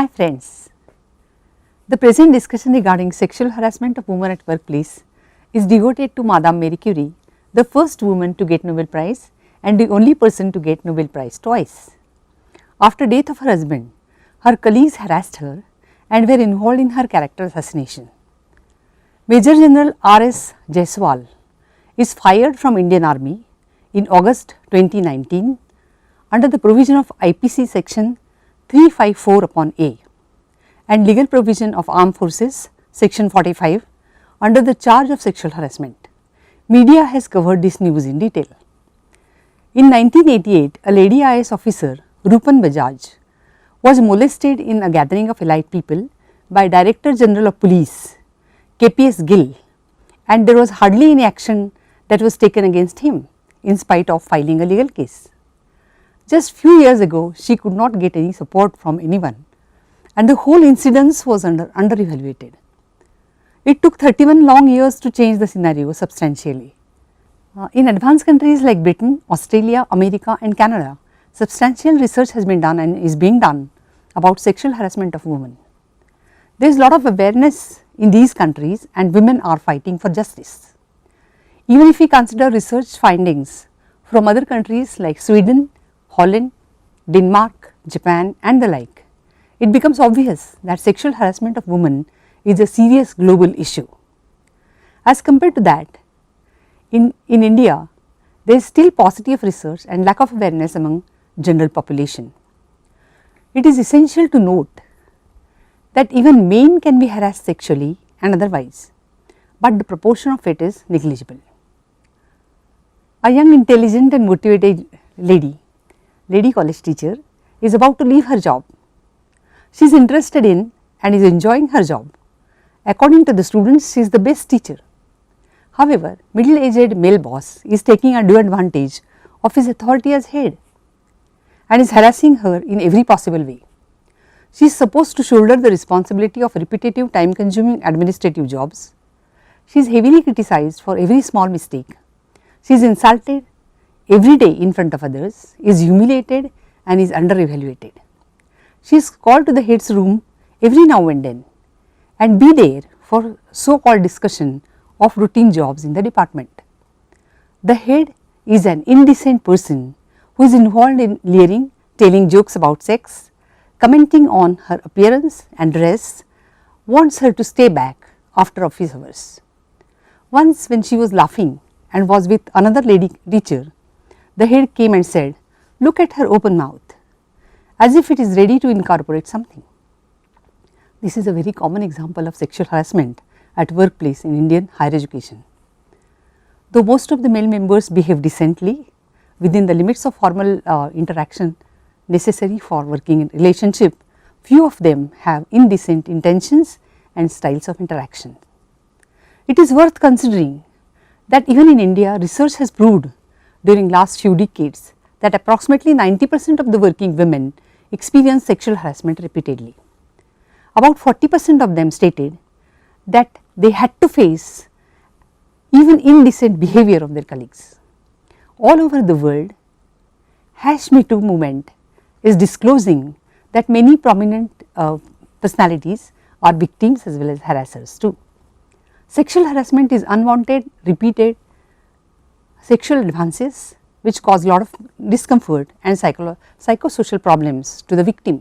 Hi friends, the present discussion regarding sexual harassment of women at workplace is devoted to Madame Marie Curie, the first woman to get Nobel Prize and the only person to get Nobel Prize twice. After death of her husband, her colleagues harassed her and were involved in her character assassination. Major General R.S. Jaiswal is fired from Indian Army in August 2019 under the provision of IPC section 354 upon A and legal provision of Armed Forces section 45 under the charge of sexual harassment. Media has covered this news in detail. In 1988, a lady IAS officer, Rupan Bajaj, was molested in a gathering of elite people by Director General of Police KPS Gill, and there was hardly any action that was taken against him in spite of filing a legal case. Just few years ago, she could not get any support from anyone and the whole incidence was under-evaluated. It took 31 long years to change the scenario substantially. In advanced countries like Britain, Australia, America and Canada, substantial research has been done and is being done about sexual harassment of women. There is a lot of awareness in these countries and women are fighting for justice. Even if we consider research findings from other countries like Sweden, Holland, Denmark, Japan and the like, it becomes obvious that sexual harassment of women is a serious global issue. As compared to that, in India, there is still paucity of research and lack of awareness among general population. It is essential to note that even men can be harassed sexually and otherwise, but the proportion of it is negligible. A young, intelligent and motivated lady college teacher is about to leave her job. She is interested in and is enjoying her job. According to the students, she is the best teacher. However, middle-aged male boss is taking undue advantage of his authority as head and is harassing her in every possible way. She is supposed to shoulder the responsibility of repetitive, time-consuming administrative jobs. She is heavily criticized for every small mistake. She is insulted every day in front of others, is humiliated and is under-evaluated. She is called to the head's room every now and then and be there for so-called discussion of routine jobs in the department. The head is an indecent person who is involved in leering, telling jokes about sex, commenting on her appearance and dress, wants her to stay back after office hours. Once when she was laughing and was with another lady teacher, the head came and said, "Look at her open mouth," as if it is ready to incorporate something. This is a very common example of sexual harassment at workplace in Indian higher education. Though most of the male members behave decently within the limits of formal interaction necessary for working in relationship, few of them have indecent intentions and styles of interaction. It is worth considering that even in India, research has proved during last few decades that approximately 90% of the working women experience sexual harassment repeatedly. About 40% of them stated that they had to face even indecent behavior of their colleagues. All over the world, #MeToo movement is disclosing that many prominent personalities are victims as well as harassers too. Sexual harassment is unwanted, repeated sexual advances which cause a lot of discomfort and psychosocial problems to the victim.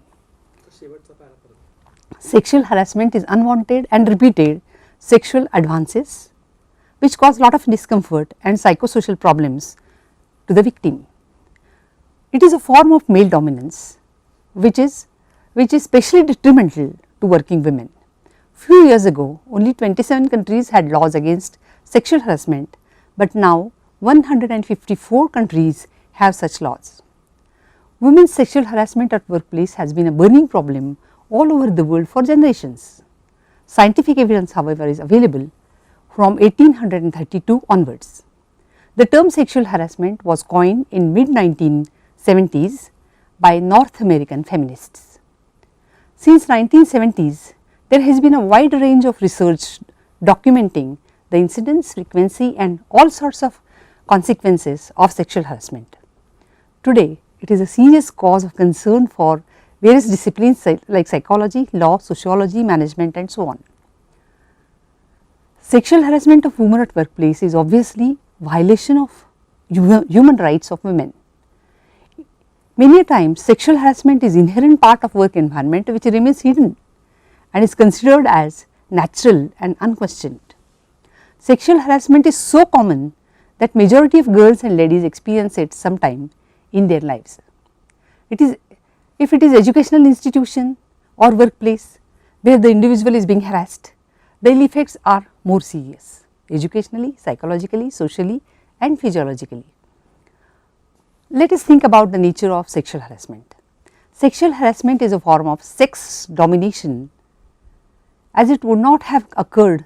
Sexual harassment is unwanted and repeated sexual advances which cause a lot of discomfort and psychosocial problems to the victim. It is a form of male dominance which is especially detrimental to working women. Few years ago, only 27 countries had laws against sexual harassment, but now 154 countries have such laws. Women's sexual harassment at workplace has been a burning problem all over the world for generations. Scientific evidence, however, is available from 1832 onwards. The term sexual harassment was coined in mid-1970s by North American feminists. Since 1970s, there has been a wide range of research documenting the incidence, frequency and all sorts of consequences of sexual harassment. Today, it is a serious cause of concern for various disciplines like psychology, law, sociology, management and so on. Sexual harassment of women at workplace is obviously violation of human rights of women. Many a times sexual harassment is inherent part of work environment which remains hidden and is considered as natural and unquestioned. Sexual harassment is so common that majority of girls and ladies experience it sometime in their lives. If it is educational institution or workplace where the individual is being harassed, the ill effects are more serious educationally, psychologically, socially and physiologically. Let us think about the nature of sexual harassment. Sexual harassment is a form of sex domination as it would not have occurred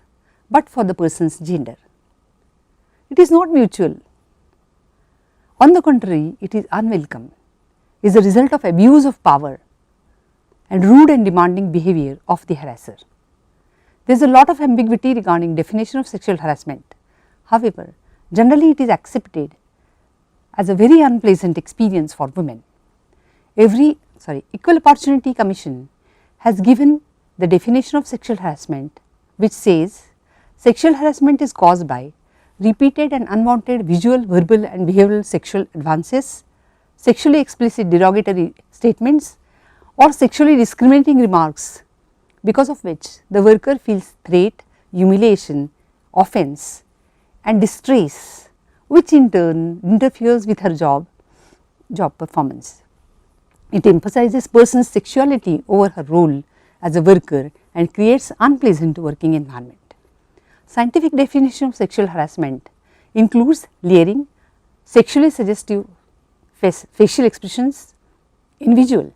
but for the person's gender. It is not mutual. On the contrary, it is unwelcome, is a result of abuse of power and rude and demanding behavior of the harasser. There is a lot of ambiguity regarding definition of sexual harassment. However, generally it is accepted as a very unpleasant experience for women. Equal Opportunity Commission has given the definition of sexual harassment, which says sexual harassment is caused by repeated and unwanted visual, verbal and behavioral sexual advances, sexually explicit derogatory statements or sexually discriminating remarks because of which the worker feels threat, humiliation, offense and distress, which in turn interferes with her job performance. It emphasizes person's sexuality over her role as a worker and creates unpleasant working environment. Scientific definition of sexual harassment includes leering, sexually suggestive facial expressions in visual,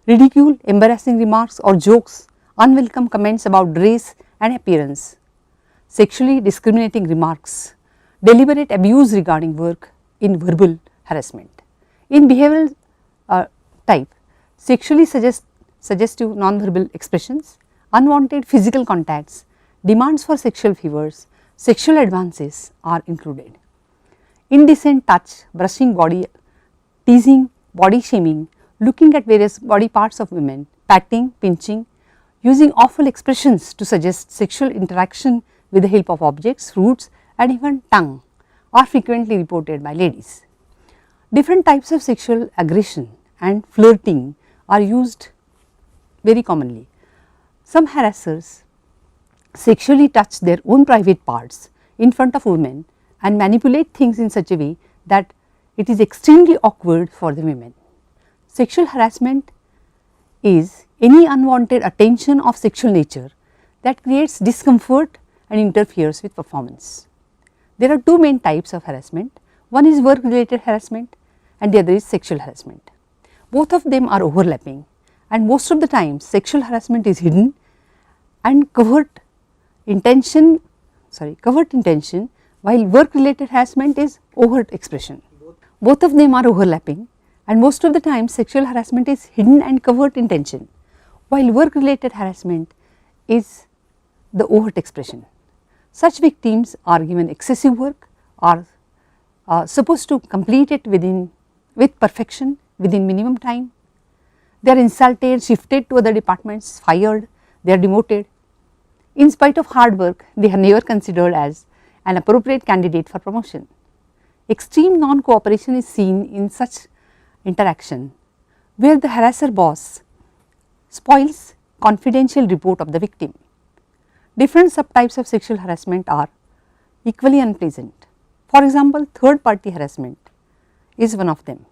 ridicule, embarrassing remarks or jokes, unwelcome comments about dress and appearance, sexually discriminating remarks, deliberate abuse regarding work in verbal harassment. In behavioral type, sexually suggestive nonverbal expressions, unwanted physical contacts, demands for sexual favors, sexual advances are included. Indecent touch, brushing body, teasing, body shaming, looking at various body parts of women, patting, pinching, using awful expressions to suggest sexual interaction with the help of objects, fruits and even tongue are frequently reported by ladies. Different types of sexual aggression and flirting are used very commonly. Some harassers sexually touch their own private parts in front of women and manipulate things in such a way that it is extremely awkward for the women. Sexual harassment is any unwanted attention of sexual nature that creates discomfort and interferes with performance. There are two main types of harassment. One is work related harassment and the other is sexual harassment. Both of them are overlapping and most of the time sexual harassment is hidden and covert intention while work related harassment is overt expression. Both of them are overlapping and most of the time sexual harassment is hidden and covert intention while work related harassment is the overt expression. Such victims are given excessive work, are supposed to complete it with perfection within minimum time. They are insulted, shifted to other departments, fired, they are demoted. In spite of hard work, they are never considered as an appropriate candidate for promotion. Extreme non-cooperation is seen in such interaction where the harasser boss spoils confidential report of the victim. Different subtypes of sexual harassment are equally unpleasant. For example, third party harassment is one of them.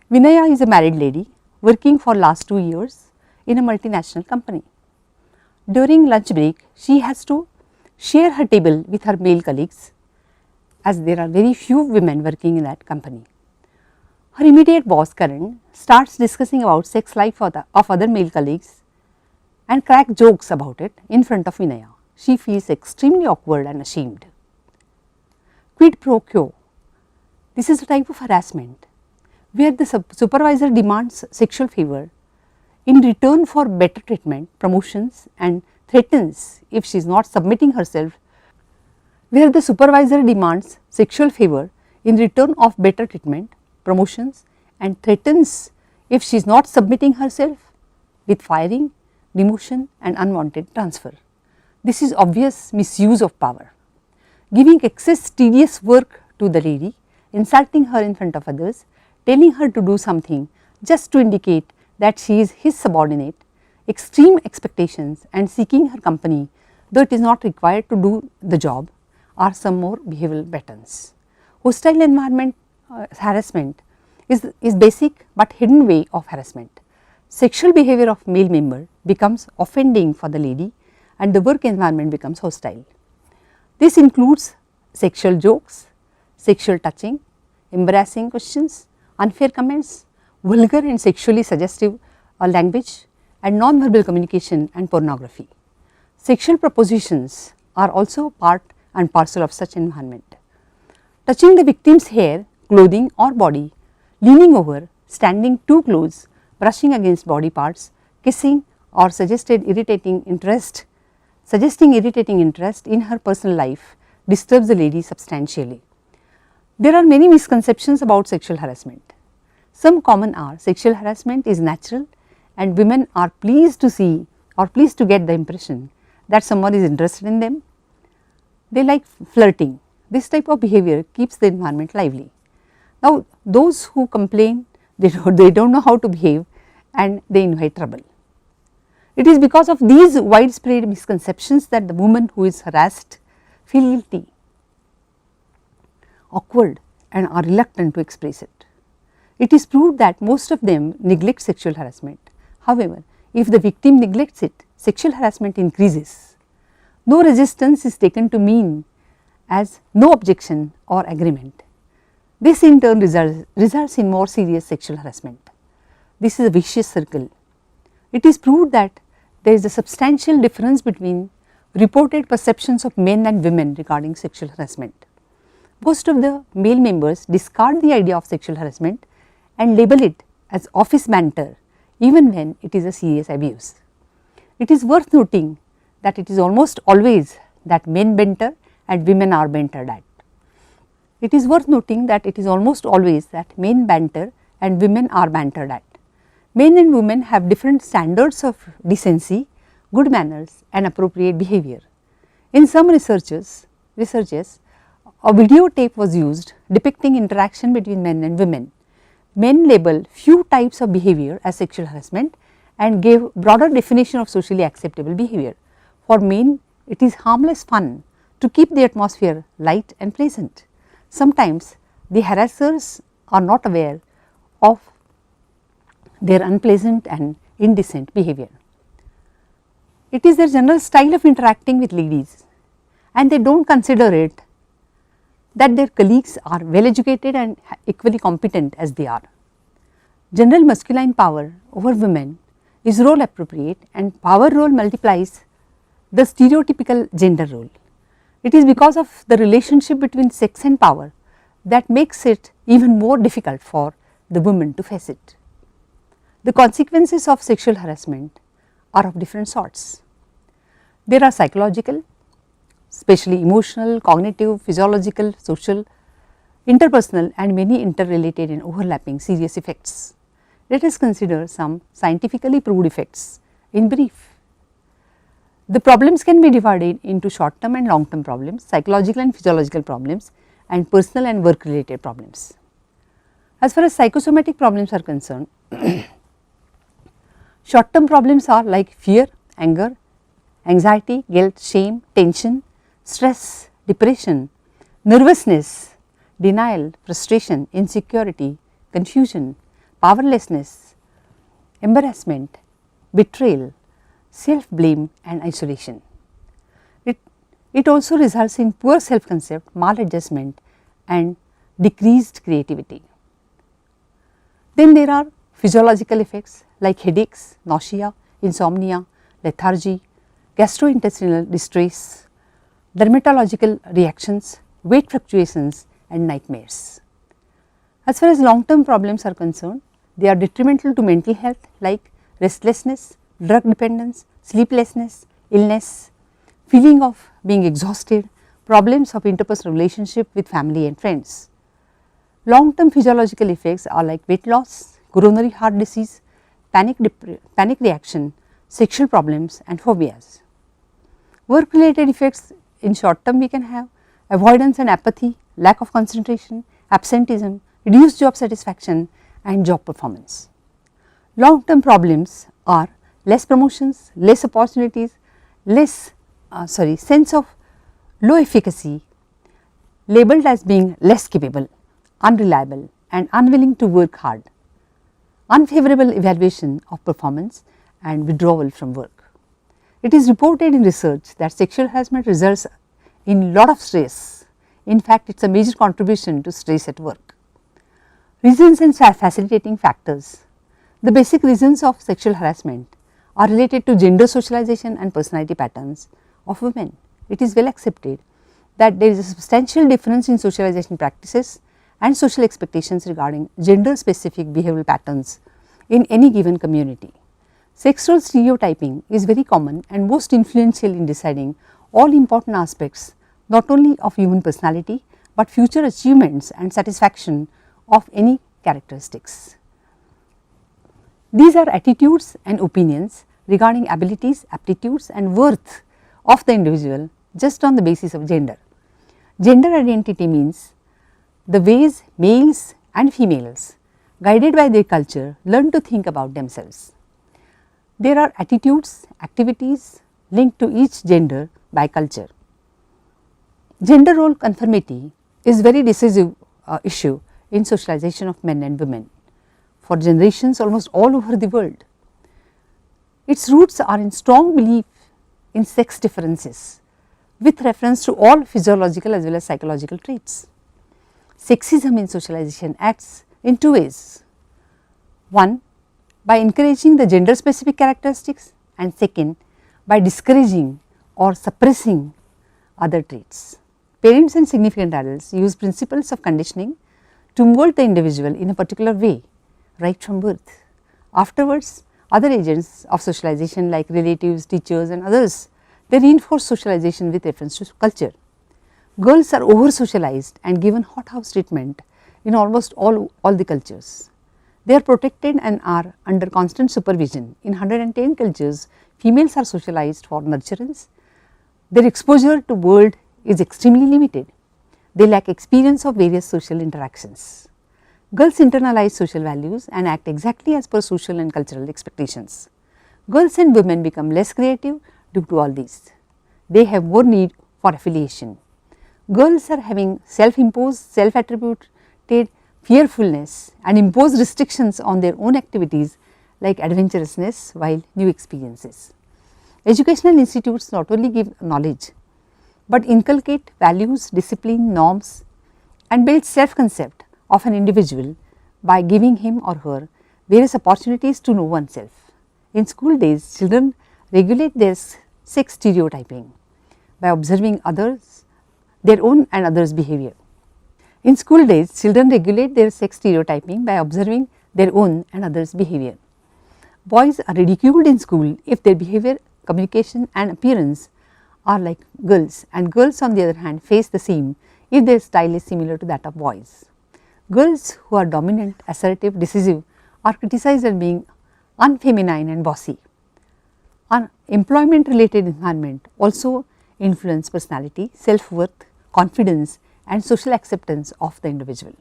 Vinaya is a married lady working for last 2 years in a multinational company. During lunch break, she has to share her table with her male colleagues as there are very few women working in that company. Her immediate boss Karan starts discussing about sex life of other male colleagues and crack jokes about it in front of Vinaya. She feels extremely awkward and ashamed. Quid pro quo. This is a type of harassment where the supervisor demands sexual favor in return for better treatment, promotions and threatens if she is not submitting herself, where the supervisor demands sexual favor in return of better treatment, promotions and threatens if she is not submitting herself with firing, demotion and unwanted transfer. This is obvious misuse of power. Giving excess tedious work to the lady, insulting her in front of others, telling her to do something just to indicate that she is his subordinate, extreme expectations and seeking her company though it is not required to do the job are some more behavioral patterns. Hostile environment harassment is basic but hidden way of harassment. Sexual behavior of male member becomes offending for the lady and the work environment becomes hostile. This includes sexual jokes, sexual touching, embarrassing questions, unfair comments, vulgar and sexually suggestive language and non-verbal communication and pornography. Sexual propositions are also part and parcel of such environment. Touching the victim's hair, clothing or body, leaning over, standing too close, brushing against body parts, kissing or suggesting irritating interest in her personal life disturbs the lady substantially. There are many misconceptions about sexual harassment. Some common are sexual harassment is natural and women are pleased to see or pleased to get the impression that someone is interested in them. They like flirting. This type of behavior keeps the environment lively. Now, those who complain they do not know how to behave and they invite trouble. It is because of these widespread misconceptions that the woman who is harassed feel guilty, awkward and are reluctant to express it. It is proved that most of them neglect sexual harassment. However, if the victim neglects it, sexual harassment increases. No resistance is taken to mean as no objection or agreement. This in turn results in more serious sexual harassment. This is a vicious circle. It is proved that there is a substantial difference between reported perceptions of men and women regarding sexual harassment. Most of the male members discard the idea of sexual harassment and label it as office banter even when it is a serious abuse. It is worth noting that it is almost always that men banter and women are bantered at. It is worth noting that it is almost always that men banter and women are bantered at. Men and women have different standards of decency, good manners and appropriate behavior. In some researches, a videotape was used depicting interaction between men and women. Men labeled few types of behavior as sexual harassment and gave broader definition of socially acceptable behavior. For men, it is harmless fun to keep the atmosphere light and pleasant. Sometimes the harassers are not aware of their unpleasant and indecent behavior. It is their general style of interacting with ladies and they do not consider it that their colleagues are well educated and equally competent as they are. General masculine power over women is role appropriate and power role multiplies the stereotypical gender role. It is because of the relationship between sex and power that makes it even more difficult for the women to face it. The consequences of sexual harassment are of different sorts. There are psychological, especially emotional, cognitive, physiological, social, interpersonal and many interrelated and overlapping serious effects. Let us consider some scientifically proved effects in brief. The problems can be divided into short term and long term problems, psychological and physiological problems and personal and work related problems. As far as psychosomatic problems are concerned, short term problems are like fear, anger, anxiety, guilt, shame, tension, stress, depression, nervousness, denial, frustration, insecurity, confusion, powerlessness, embarrassment, betrayal, self blame and isolation. It also results in poor self concept, maladjustment and decreased creativity. Then there are physiological effects like headaches, nausea, insomnia, lethargy, gastrointestinal distress, dermatological reactions, weight fluctuations and nightmares. As far as long term problems are concerned, they are detrimental to mental health like restlessness, drug dependence, sleeplessness, illness, feeling of being exhausted, problems of interpersonal relationship with family and friends. Long term physiological effects are like weight loss, coronary heart disease, panic reaction, sexual problems and phobias. Work related effects in short term we can have avoidance and apathy, lack of concentration, absenteeism, reduced job satisfaction and job performance. Long term problems are less promotions, less opportunities, sense of low efficacy, labeled as being less capable, unreliable and unwilling to work hard, unfavorable evaluation of performance and withdrawal from work. It is reported in research that sexual harassment results in lot of stress. In fact, it is a major contribution to stress at work. Reasons and facilitating factors. The basic reasons of sexual harassment are related to gender socialization and personality patterns of women. It is well accepted that there is a substantial difference in socialization practices and social expectations regarding gender specific behavioral patterns in any given community. Sex role stereotyping is very common and most influential in deciding all important aspects not only of human personality, but future achievements and satisfaction of any characteristics. These are attitudes and opinions regarding abilities, aptitudes and worth of the individual just on the basis of gender. Gender identity means the ways males and females, guided by their culture, learn to think about themselves. There are attitudes, activities linked to each gender by culture. Gender role conformity is very decisive issue in socialization of men and women for generations almost all over the world. Its roots are in strong belief in sex differences with reference to all physiological as well as psychological traits. Sexism in socialization acts in two ways. One, by encouraging the gender specific characteristics, and second, by discouraging or suppressing other traits. Parents and significant adults use principles of conditioning to mold the individual in a particular way right from birth. Afterwards, other agents of socialization like relatives, teachers and others, they reinforce socialization with reference to culture. Girls are over socialized and given hothouse treatment in almost all the cultures. They are protected and are under constant supervision. In 110 cultures, females are socialized for nurturance. Their exposure to world is extremely limited. They lack experience of various social interactions. Girls internalize social values and act exactly as per social and cultural expectations. Girls and women become less creative due to all these. They have more need for affiliation. Girls are having self-imposed, self-attributed fearfulness and impose restrictions on their own activities like adventurousness while new experiences. Educational institutes not only give knowledge, but inculcate values, discipline, norms and build self-concept of an individual by giving him or her various opportunities to know oneself. In school days, children regulate their sex stereotyping by observing others, their own and others' behavior. In school days, children regulate their sex stereotyping by observing their own and others' behavior. Boys are ridiculed in school if their behavior, communication and appearance are like girls, and girls on the other hand face the same if their style is similar to that of boys. Girls who are dominant, assertive, decisive are criticized as being unfeminine and bossy. Employment related environment also influence personality, self-worth, confidence and social acceptance of the individual.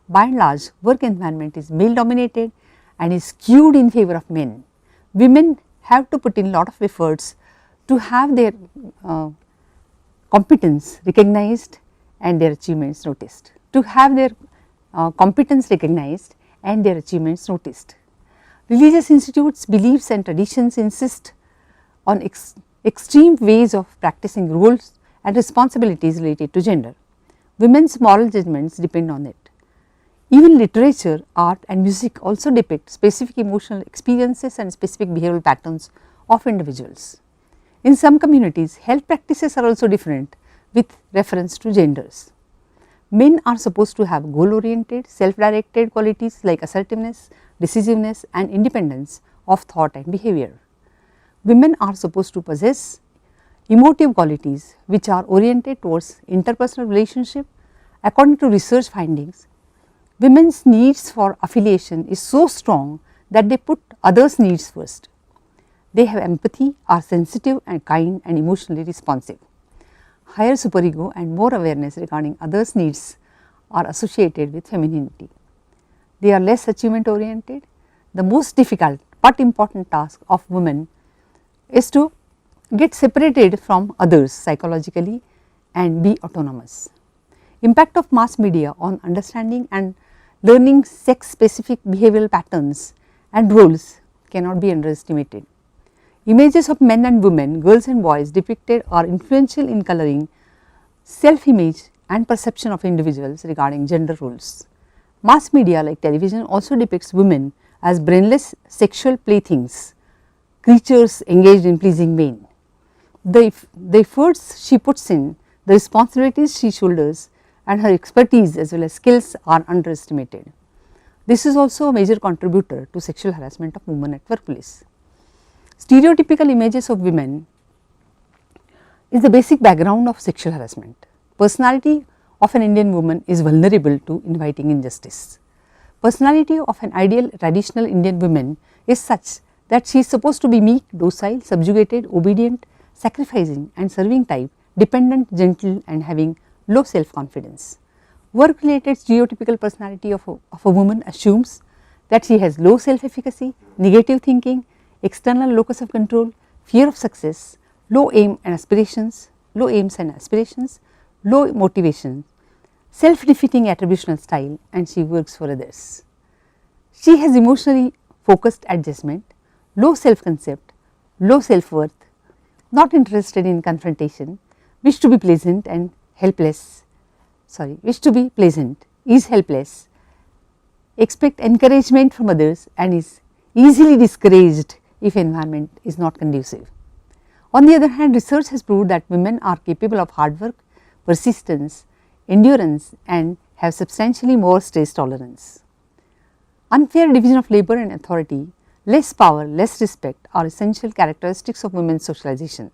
By and large, work environment is male dominated and is skewed in favor of men. Women have to put in lot of efforts to have their competence recognized and their achievements noticed, Religious institutes, beliefs and traditions insist on extreme ways of practicing roles and responsibilities related to gender. Women's moral judgments depend on it. Even literature, art and music also depict specific emotional experiences and specific behavioral patterns of individuals. In some communities, health practices are also different with reference to genders. Men are supposed to have goal oriented, self-directed qualities like assertiveness, decisiveness and independence of thought and behavior. Women are supposed to possess emotive qualities which are oriented towards interpersonal relationship. According to research findings, Women's needs for affiliation is so strong that they put others' needs first. They have empathy, are sensitive and kind and emotionally responsive. Higher superego and more awareness regarding others' needs are associated with femininity. They are less achievement oriented. The most difficult but important task of women is to get separated from others psychologically and be autonomous. Impact of mass media on understanding and learning sex specific behavioral patterns and roles cannot be underestimated. Images of men and women, girls and boys depicted are influential in coloring self image and perception of individuals regarding gender roles. Mass media like television also depicts women as brainless sexual playthings, creatures engaged in pleasing men. The efforts she puts in, the responsibilities she shoulders and her expertise as well as skills are underestimated. This is also a major contributor to sexual harassment of women at workplace. Stereotypical images of women is the basic background of sexual harassment. Personality of an Indian woman is vulnerable to inviting injustice. Personality of an ideal traditional Indian woman is such that she is supposed to be meek, docile, subjugated, obedient, sacrificing and serving type, dependent, gentle and having low self confidence. Work related stereotypical personality of a woman assumes that she has low self efficacy, negative thinking, external locus of control, fear of success, low aims and aspirations, low motivation, self defeating attributional style and she works for others. She has emotionally focused adjustment, low self concept, low self worth, not interested in confrontation, wish to be pleasant and helpless, is helpless, expect encouragement from others and is easily discouraged if environment is not conducive. On the other hand, research has proved that women are capable of hard work, persistence, endurance and have substantially more stress tolerance. Unfair division of labor and authority, less power, less respect are essential characteristics of women's socialization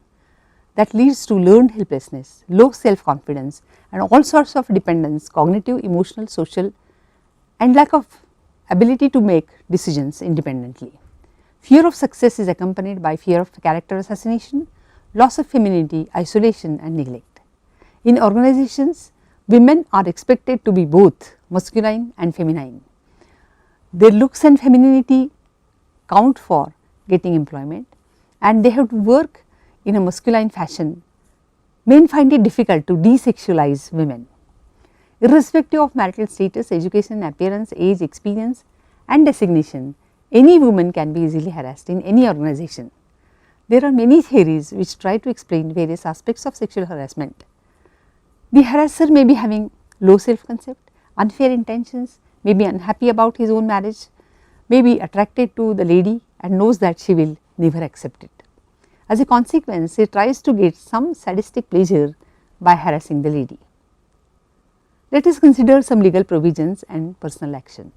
that leads to learned helplessness, low self confidence and all sorts of dependence, cognitive, emotional, social and lack of ability to make decisions independently. Fear of success is accompanied by fear of character assassination, loss of femininity, isolation and neglect. In organizations, women are expected to be both masculine and feminine. Their looks and femininity count for getting employment and they have to work in a masculine fashion. Men find it difficult to desexualize women. Irrespective of marital status, education, appearance, age, experience and designation, any woman can be easily harassed in any organization. There are many theories which try to explain various aspects of sexual harassment. The harasser may be having low self concept, unfair intentions, may be unhappy about his own marriage, may be attracted to the lady and knows that she will never accept it. As a consequence, he tries to get some sadistic pleasure by harassing the lady. Let us consider some legal provisions and personal action.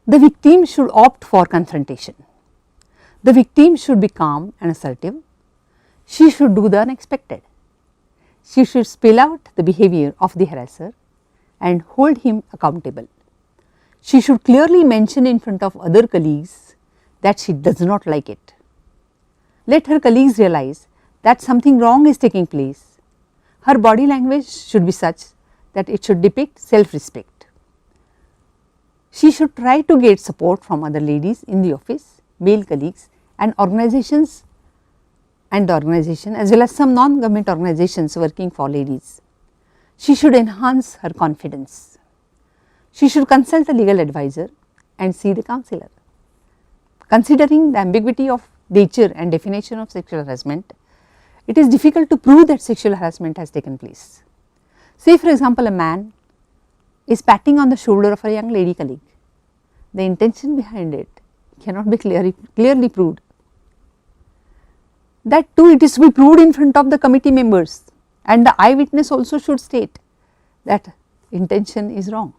The victim should opt for confrontation. The victim should be calm and assertive. She should do the unexpected. She should spell out the behavior of the harasser and hold him accountable. She should clearly mention in front of other colleagues that she does not like it. Let her colleagues realize that something wrong is taking place. Her body language should be such that it should depict self respect. She should try to get support from other ladies in the office, male colleagues and organizations and the organization as well as some non-government organizations working for ladies. She should enhance her confidence. She should consult a legal advisor and see the counselor. Considering the ambiguity of nature and definition of sexual harassment, it is difficult to prove that sexual harassment has taken place. Say for example, a man is patting on the shoulder of a young lady colleague. The intention behind it cannot be clearly proved. That too it is to be proved in front of the committee members and the eyewitness also should state that intention is wrong.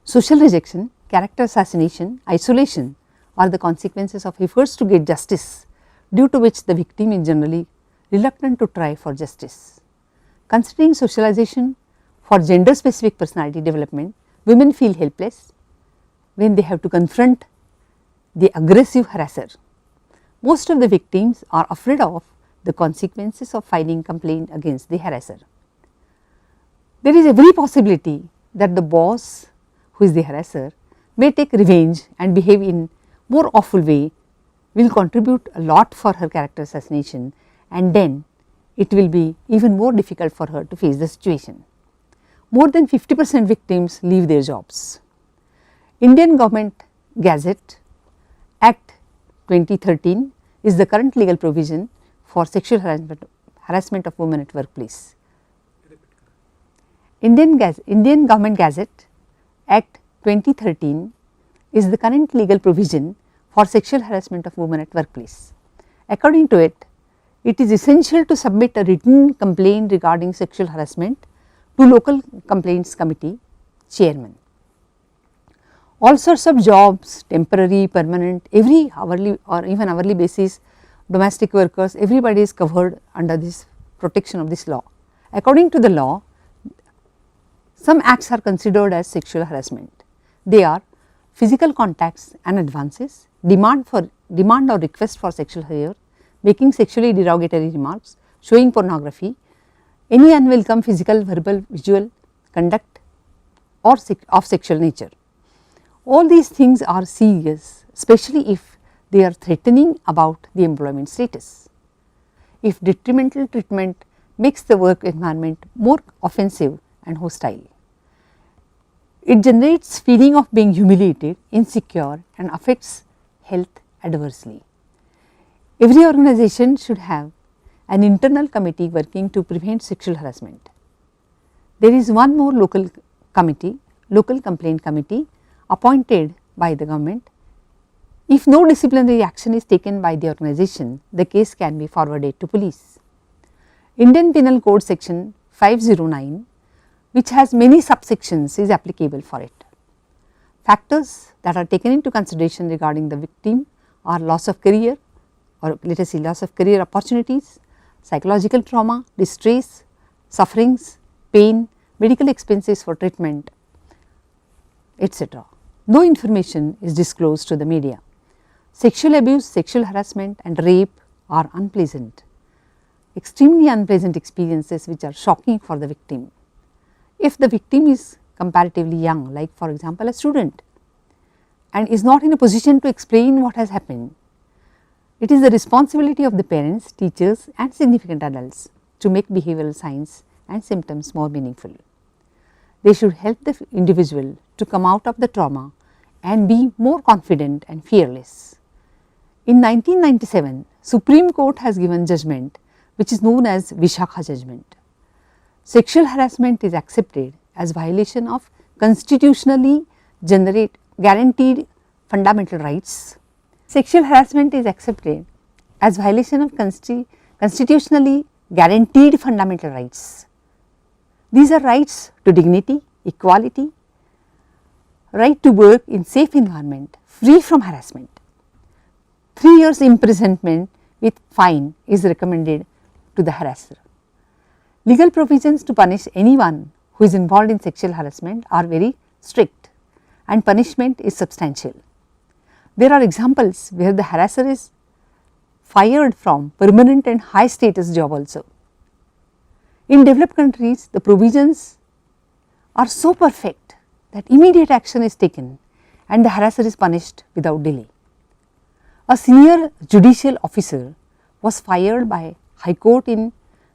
Social rejection, character assassination, isolation are the consequences of efforts to get justice, due to which the victim is generally reluctant to try for justice. Considering socialization for gender specific personality development, women feel helpless when they have to confront the aggressive harasser. Most of the victims are afraid of the consequences of filing complaint against the harasser. There is every possibility that the boss, who is the harasser, may take revenge and behave in more awful way, will contribute a lot for her character assassination, and then it will be even more difficult for her to face the situation. More than 50% victims leave their jobs. Indian Government Gazette Act 2013 is the current legal provision for sexual harassment of women at workplace. Indian Government Gazette Act 2013 is the current legal provision for sexual harassment of women at workplace. According to it, it is essential to submit a written complaint regarding sexual harassment to local complaints committee chairman. All sorts of jobs, temporary, permanent, every hourly or even hourly basis, domestic workers, everybody is covered under this protection of this law. According to the law, some acts are considered as sexual harassment. They are physical contacts and advances, demand or request for sexual behavior, making sexually derogatory remarks, showing pornography, any unwelcome physical, verbal, visual conduct or of sexual nature. All these things are serious, especially if they are threatening about the employment status. If detrimental treatment makes the work environment more offensive and hostile. It generates feeling of being humiliated, insecure and affects health adversely. Every organization should have an internal committee working to prevent sexual harassment. There is one more local committee, local complaint committee appointed by the government. If no disciplinary action is taken by the organization, the case can be forwarded to police. Indian Penal Code section 509, which has many subsections, is applicable for it. Factors that are taken into consideration regarding the victim are loss of career, or let us say loss of career opportunities, psychological trauma, distress, sufferings, pain, medical expenses for treatment, etc. No information is disclosed to the media. Sexual abuse, sexual harassment and rape are unpleasant, extremely unpleasant experiences which are shocking for the victim. If the victim is comparatively young, like for example a student, and is not in a position to explain what has happened, it is the responsibility of the parents, teachers and significant adults to make behavioral signs and symptoms more meaningful. They should help the individual to come out of the trauma and be more confident and fearless. In 1997, Supreme Court has given judgment which is known as Vishakha judgment. Sexual harassment is accepted as violation of constitutionally guaranteed fundamental rights. Sexual harassment is accepted as violation of constitutionally guaranteed fundamental rights. These are rights to dignity, equality, right to work in safe environment free from harassment. 3 years imprisonment with fine is recommended to the harasser. Legal provisions to punish anyone who is involved in sexual harassment are very strict and punishment is substantial. There are examples where the harasser is fired from permanent and high status job also. In developed countries, the provisions are so perfect that immediate action is taken and the harasser is punished without delay. A senior judicial officer was fired by High Court in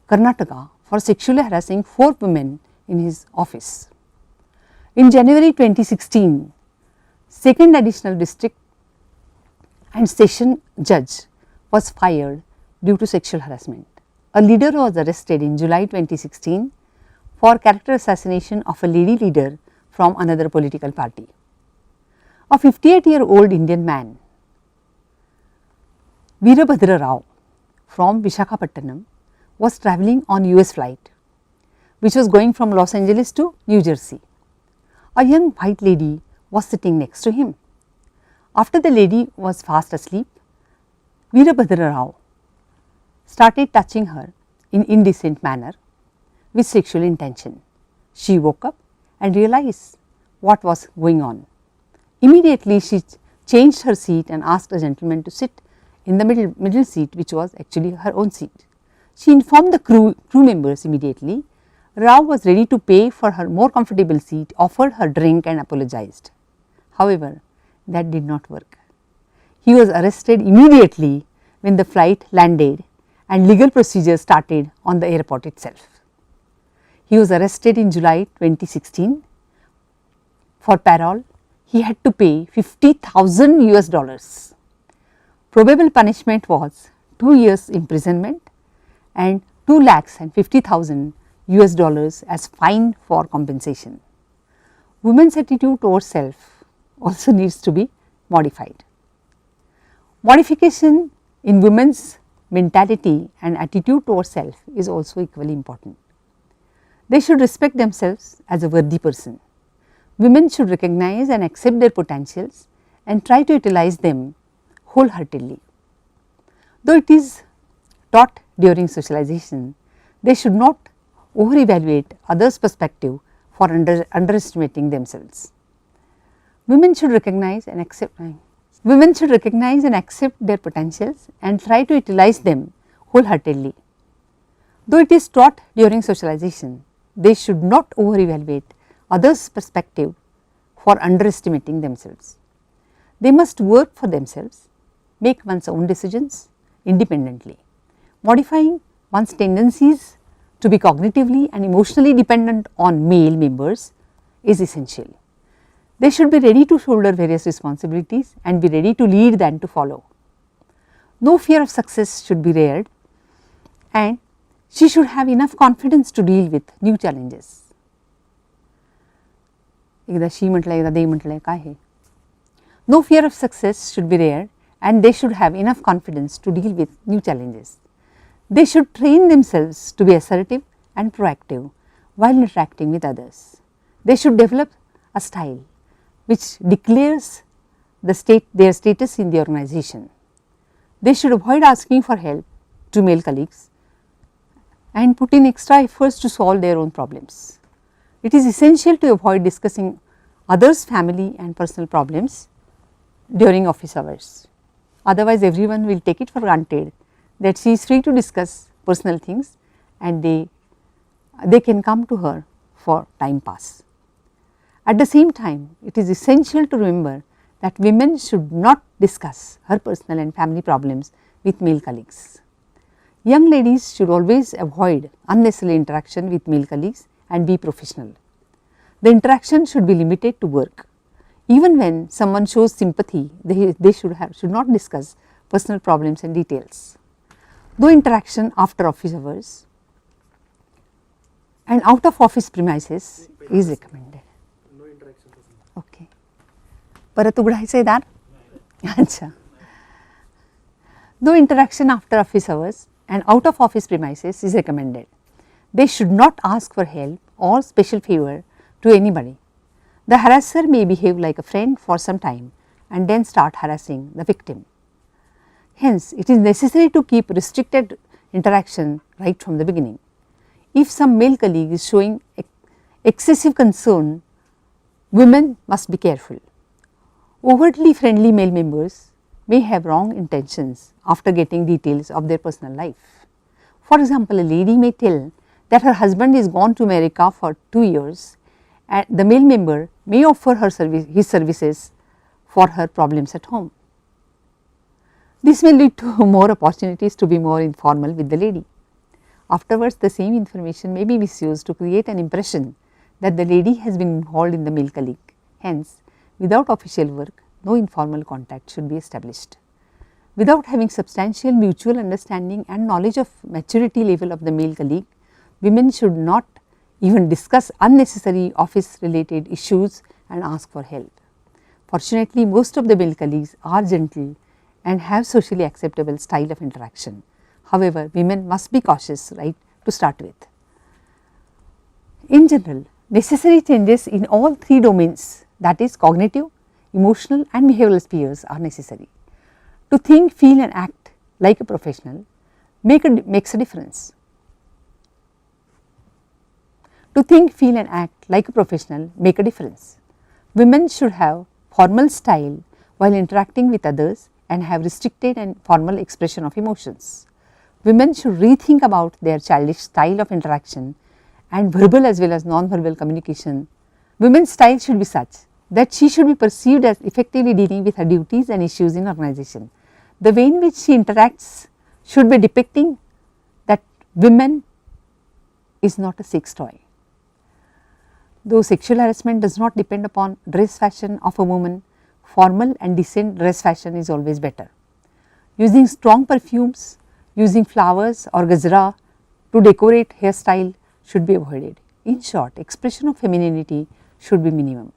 Karnataka for sexually harassing 4 women in his office. In January 2016, second additional district and session judge was fired due to sexual harassment. A leader was arrested in July 2016 for character assassination of a lady leader from another political party. A 58-year-old Indian man, Veerabhadra Rao from Visakhapatnam, was travelling on US flight which was going from Los Angeles to New Jersey. A young white lady was sitting next to him. After the lady was fast asleep, Veerabhadra Rao started touching her in indecent manner with sexual intention. She woke up and realized what was going on. Immediately she changed her seat and asked a gentleman to sit in the middle seat, which was actually her own seat. She informed the crew members immediately. Rao was ready to pay for her more comfortable seat, offered her drink and apologized. However, that did not work. He was arrested immediately when the flight landed and legal procedures started on the airport itself. He was arrested in July 2016. For parole, he had to pay $50,000. Probable punishment was 2 years imprisonment and $2,50,000 as fine for compensation. Women's attitude towards self also needs to be modified. Modification in women's mentality and attitude towards self is also equally important. They should respect themselves as a worthy person. Women should recognize and accept their potentials and try to utilize them wholeheartedly. Though it is taught during socialization, they should not over-evaluate others' perspective for underestimating themselves. Women should recognize and accept their potentials and try to utilize them wholeheartedly. Though it is taught during socialization, they should not over-evaluate others' perspective for underestimating themselves. They must work for themselves, make one's own decisions independently. Modifying one's tendencies to be cognitively and emotionally dependent on male members is essential. They should be ready to shoulder various responsibilities and be ready to lead than to follow. No fear of success should be reared, and she should have enough confidence to deal with new challenges. एकदा she म्हटलं एकदा दे म्हटलं काय आहे. No fear of success should be reared and they should have enough confidence to deal with new challenges. They should train themselves to be assertive and proactive while interacting with others. They should develop a style which declares their status in the organization. They should avoid asking for help to male colleagues and put in extra efforts to solve their own problems. It is essential to avoid discussing others' family and personal problems during office hours. Otherwise, everyone will take it for granted that she is free to discuss personal things and they can come to her for time pass. At the same time, it is essential to remember that women should not discuss her personal and family problems with male colleagues. Young ladies should always avoid unnecessary interaction with male colleagues and be professional. The interaction should be limited to work. Even when someone shows sympathy, they should not discuss personal problems and details. Though interaction after office hours and out of office premises is recommended. No interaction. Okay. परत उघडायचं दार. अच्छा. Though interaction after office hours and out of office premises is recommended, they should not ask for help or special favor to anybody. The harasser may behave like a friend for some time and then start harassing the victim. Hence, it is necessary to keep restricted interaction right from the beginning. If some male colleague is showing excessive concern, women must be careful. Overtly friendly male members may have wrong intentions after getting details of their personal life. For example, a lady may tell that her husband is gone to America for 2 years and the male member may offer his services for her problems at home. This may lead to more opportunities to be more informal with the lady. Afterwards, the same information may be misused to create an impression that the lady has been involved in the male colleague. Hence, without official work, no informal contact should be established. Without having substantial mutual understanding and knowledge of maturity level of the male colleague, women should not even discuss unnecessary office related issues and ask for help. Fortunately, most of the male colleagues are gentle and have socially acceptable style of interaction. However, women must be cautious right to start with. In general, necessary changes in all 3 domains, that is cognitive, emotional and behavioral spheres are necessary. To think, feel and act like a professional makes a difference. To think, feel and act like a professional make a difference. Women should have formal style while interacting with others and have restricted and formal expression of emotions. Women should rethink about their childish style of interaction and verbal as well as non-verbal communication. Women's style should be such that she should be perceived as effectively dealing with her duties and issues in organization. The way in which she interacts should be depicting that women is not a sex toy. Though sexual harassment does not depend upon dress fashion of a woman, formal and decent dress fashion is always better. Using strong perfumes, using flowers or gajra to decorate hairstyle should be avoided. In short, expression of femininity should be minimum.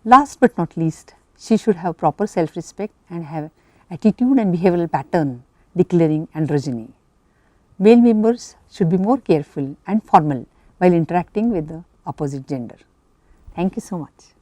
Last but not least, she should have proper self-respect and have attitude and behavioral pattern declaring androgyny. Male members should be more careful and formal while interacting with the opposite gender. Thank you so much.